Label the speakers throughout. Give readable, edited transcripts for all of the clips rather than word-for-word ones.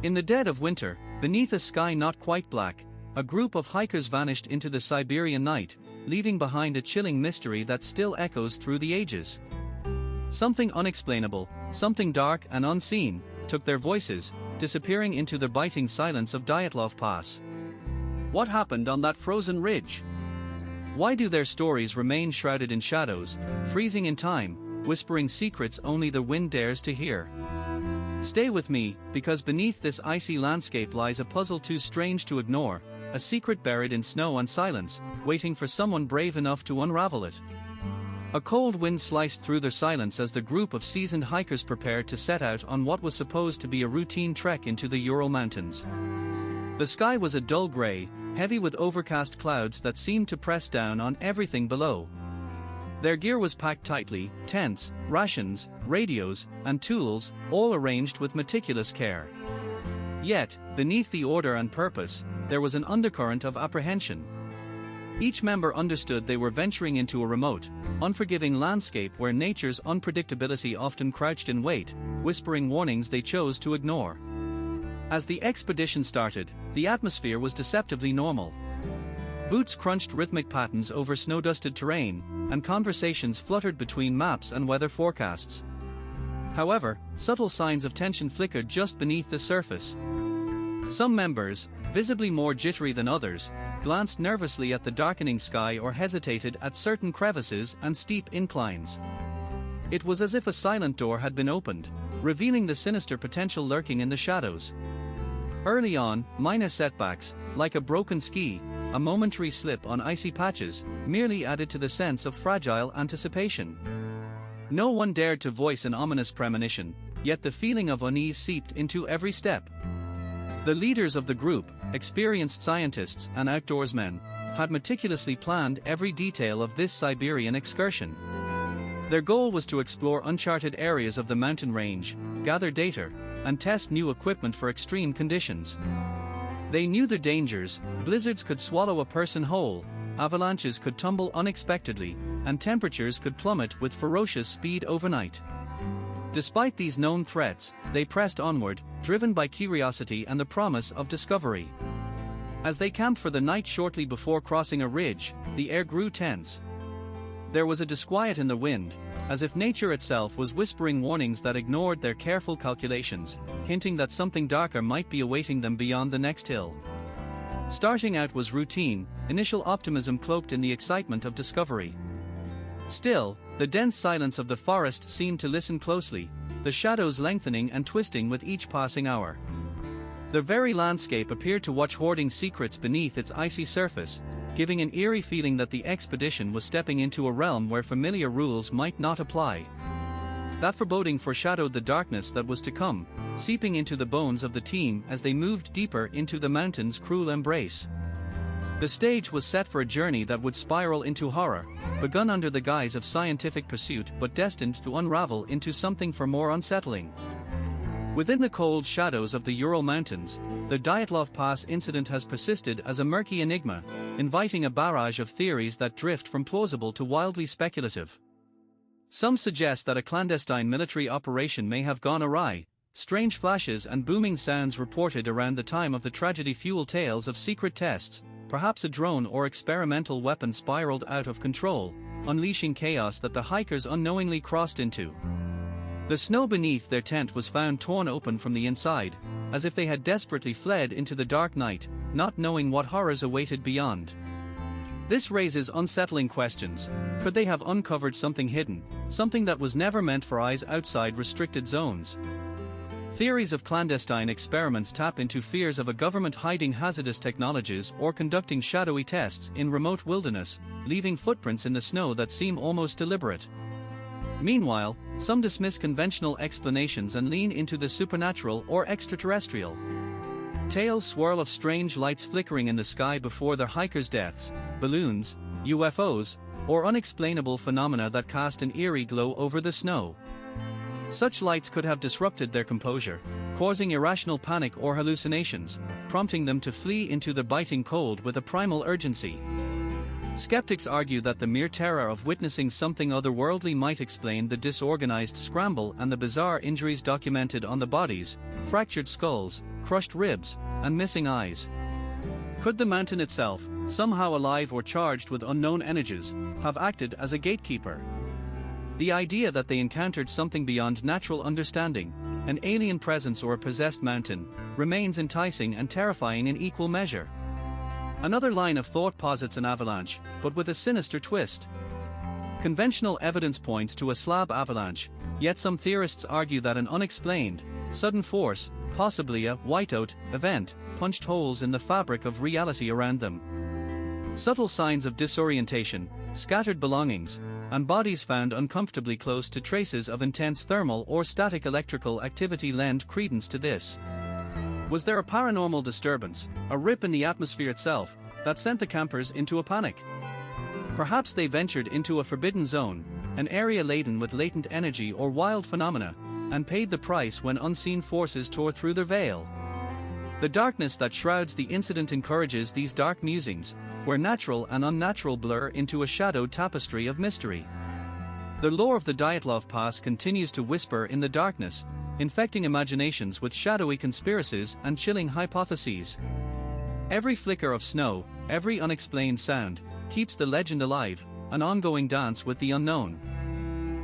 Speaker 1: In the dead of winter, beneath a sky not quite black, a group of hikers vanished into the Siberian night, leaving behind a chilling mystery that still echoes through the ages. Something unexplainable, something dark and unseen, took their voices, disappearing into the biting silence of Dyatlov Pass. What happened on that frozen ridge? Why do their stories remain shrouded in shadows, freezing in time, whispering secrets only the wind dares to hear? Stay with me, because beneath this icy landscape lies a puzzle too strange to ignore, a secret buried in snow and silence, waiting for someone brave enough to unravel it. A cold wind sliced through the silence as the group of seasoned hikers prepared to set out on what was supposed to be a routine trek into the Ural Mountains. The sky was a dull gray, heavy with overcast clouds that seemed to press down on everything below. Their gear was packed tightly, tents, rations, radios, and tools, all arranged with meticulous care. Yet, beneath the order and purpose, there was an undercurrent of apprehension. Each member understood they were venturing into a remote, unforgiving landscape where nature's unpredictability often crouched in wait, whispering warnings they chose to ignore. As the expedition started, the atmosphere was deceptively normal. Boots crunched rhythmic patterns over snow-dusted terrain, and conversations fluttered between maps and weather forecasts. However, subtle signs of tension flickered just beneath the surface. Some members, visibly more jittery than others, glanced nervously at the darkening sky or hesitated at certain crevices and steep inclines. It was as if a silent door had been opened, revealing the sinister potential lurking in the shadows. Early on, minor setbacks, like a broken ski, a momentary slip on icy patches, merely added to the sense of fragile anticipation. No one dared to voice an ominous premonition, yet the feeling of unease seeped into every step. The leaders of the group, experienced scientists and outdoorsmen, had meticulously planned every detail of this Siberian excursion. Their goal was to explore uncharted areas of the mountain range, gather data, and test new equipment for extreme conditions. They knew the dangers: blizzards could swallow a person whole, avalanches could tumble unexpectedly, and temperatures could plummet with ferocious speed overnight. Despite these known threats, they pressed onward, driven by curiosity and the promise of discovery. As they camped for the night shortly before crossing a ridge, the air grew tense. There was a disquiet in the wind, as if nature itself was whispering warnings that ignored their careful calculations, hinting that something darker might be awaiting them beyond the next hill. Starting out was routine, initial optimism cloaked in the excitement of discovery. Still, the dense silence of the forest seemed to listen closely, the shadows lengthening and twisting with each passing hour. The very landscape appeared to watch, hoarding secrets beneath its icy surface, giving an eerie feeling that the expedition was stepping into a realm where familiar rules might not apply. That foreboding foreshadowed the darkness that was to come, seeping into the bones of the team as they moved deeper into the mountain's cruel embrace. The stage was set for a journey that would spiral into horror, begun under the guise of scientific pursuit but destined to unravel into something far more unsettling. Within the cold shadows of the Ural Mountains, the Dyatlov Pass incident has persisted as a murky enigma, inviting a barrage of theories that drift from plausible to wildly speculative. Some suggest that a clandestine military operation may have gone awry. Strange flashes and booming sounds reported around the time of the tragedy fuel tales of secret tests. Perhaps a drone or experimental weapon spiraled out of control, unleashing chaos that the hikers unknowingly crossed into. The snow beneath their tent was found torn open from the inside, as if they had desperately fled into the dark night, not knowing what horrors awaited beyond. This raises unsettling questions. Could they have uncovered something hidden, something that was never meant for eyes outside restricted zones? Theories of clandestine experiments tap into fears of a government hiding hazardous technologies or conducting shadowy tests in remote wilderness, leaving footprints in the snow that seem almost deliberate. Meanwhile, some dismiss conventional explanations and lean into the supernatural or extraterrestrial. Tales swirl of strange lights flickering in the sky before their hikers' deaths, balloons, UFOs, or unexplainable phenomena that cast an eerie glow over the snow. Such lights could have disrupted their composure, causing irrational panic or hallucinations, prompting them to flee into the biting cold with a primal urgency. Skeptics argue that the mere terror of witnessing something otherworldly might explain the disorganized scramble and the bizarre injuries documented on the bodies: fractured skulls, crushed ribs, and missing eyes. Could the mountain itself, somehow alive or charged with unknown energies, have acted as a gatekeeper? The idea that they encountered something beyond natural understanding, an alien presence or a possessed mountain, remains enticing and terrifying in equal measure. Another line of thought posits an avalanche, but with a sinister twist. Conventional evidence points to a slab avalanche, yet some theorists argue that an unexplained, sudden force, possibly a whiteout event, punched holes in the fabric of reality around them. Subtle signs of disorientation, scattered belongings, and bodies found uncomfortably close to traces of intense thermal or static electrical activity lend credence to this. Was there a paranormal disturbance, a rip in the atmosphere itself, that sent the campers into a panic? Perhaps they ventured into a forbidden zone, an area laden with latent energy or wild phenomena, and paid the price when unseen forces tore through their veil. The darkness that shrouds the incident encourages these dark musings, where natural and unnatural blur into a shadowed tapestry of mystery. The lore of the Dyatlov Pass continues to whisper in the darkness, infecting imaginations with shadowy conspiracies and chilling hypotheses. Every flicker of snow, every unexplained sound, keeps the legend alive, an ongoing dance with the unknown.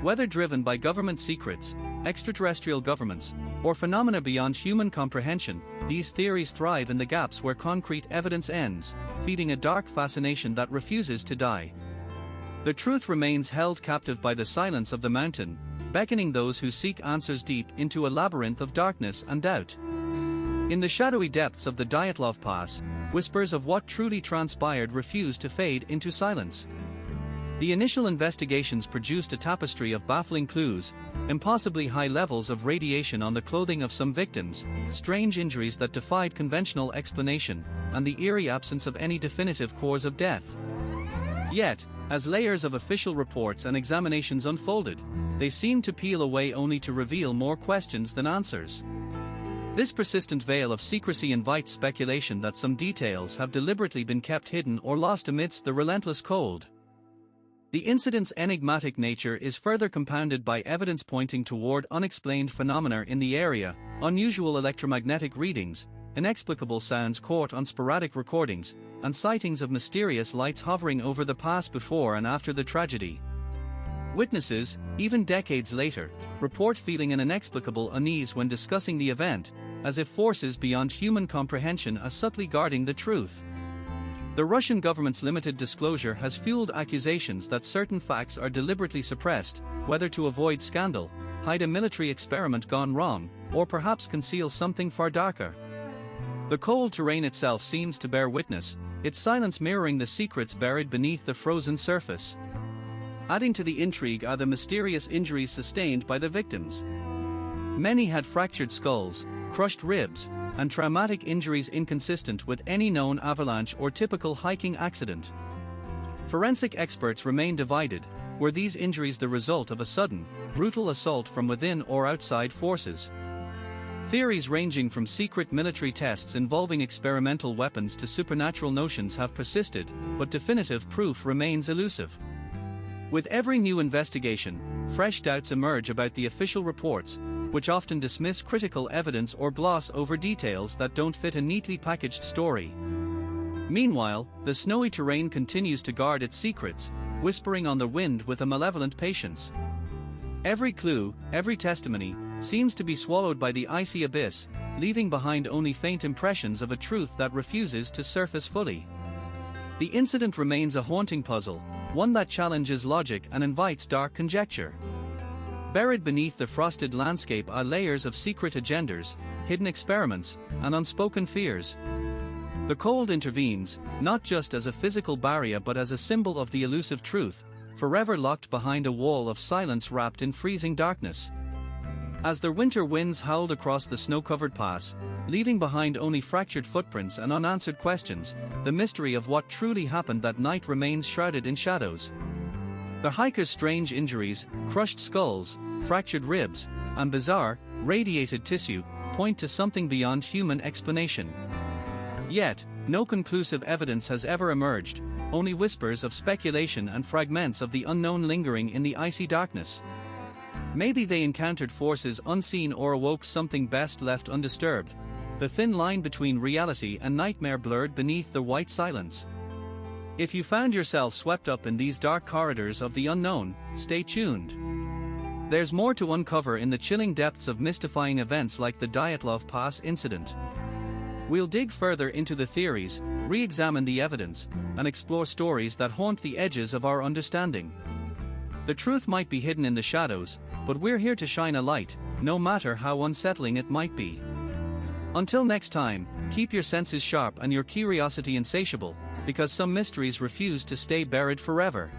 Speaker 1: Whether driven by government secrets, extraterrestrial governments, or phenomena beyond human comprehension, these theories thrive in the gaps where concrete evidence ends, feeding a dark fascination that refuses to die. The truth remains held captive by the silence of the mountain, beckoning those who seek answers deep into a labyrinth of darkness and doubt. In the shadowy depths of the Dyatlov Pass, whispers of what truly transpired refuse to fade into silence. The initial investigations produced a tapestry of baffling clues: impossibly high levels of radiation on the clothing of some victims, strange injuries that defied conventional explanation, and the eerie absence of any definitive cause of death. Yet, as layers of official reports and examinations unfolded, they seemed to peel away only to reveal more questions than answers. This persistent veil of secrecy invites speculation that some details have deliberately been kept hidden or lost amidst the relentless cold. The incident's enigmatic nature is further compounded by evidence pointing toward unexplained phenomena in the area: unusual electromagnetic readings, inexplicable sounds caught on sporadic recordings, and sightings of mysterious lights hovering over the pass before and after the tragedy. Witnesses, even decades later, report feeling an inexplicable unease when discussing the event, as if forces beyond human comprehension are subtly guarding the truth. The Russian government's limited disclosure has fueled accusations that certain facts are deliberately suppressed, whether to avoid scandal, hide a military experiment gone wrong, or perhaps conceal something far darker. The cold terrain itself seems to bear witness, its silence mirroring the secrets buried beneath the frozen surface. Adding to the intrigue are the mysterious injuries sustained by the victims. Many had fractured skulls, crushed ribs, and traumatic injuries inconsistent with any known avalanche or typical hiking accident. Forensic experts remain divided: were these injuries the result of a sudden, brutal assault from within or outside forces? Theories ranging from secret military tests involving experimental weapons to supernatural notions have persisted, but definitive proof remains elusive. With every new investigation, fresh doubts emerge about the official reports, which often dismiss critical evidence or gloss over details that don't fit a neatly packaged story. Meanwhile, the snowy terrain continues to guard its secrets, whispering on the wind with a malevolent patience. Every clue, every testimony, seems to be swallowed by the icy abyss, leaving behind only faint impressions of a truth that refuses to surface fully. The incident remains a haunting puzzle, one that challenges logic and invites dark conjecture. Buried beneath the frosted landscape are layers of secret agendas, hidden experiments, and unspoken fears. The cold intervenes, not just as a physical barrier but as a symbol of the elusive truth, forever locked behind a wall of silence wrapped in freezing darkness. As the winter winds howled across the snow-covered pass, leaving behind only fractured footprints and unanswered questions, the mystery of what truly happened that night remains shrouded in shadows. The hikers' strange injuries, crushed skulls, fractured ribs, and bizarre, radiated tissue, point to something beyond human explanation. Yet, no conclusive evidence has ever emerged, only whispers of speculation and fragments of the unknown lingering in the icy darkness. Maybe they encountered forces unseen or awoke something best left undisturbed. The thin line between reality and nightmare blurred beneath the white silence. If you found yourself swept up in these dark corridors of the unknown, stay tuned. There's more to uncover in the chilling depths of mystifying events like the Dyatlov Pass Incident. We'll dig further into the theories, re-examine the evidence, and explore stories that haunt the edges of our understanding. The truth might be hidden in the shadows, but we're here to shine a light, no matter how unsettling it might be. Until next time, keep your senses sharp and your curiosity insatiable, because some mysteries refuse to stay buried forever.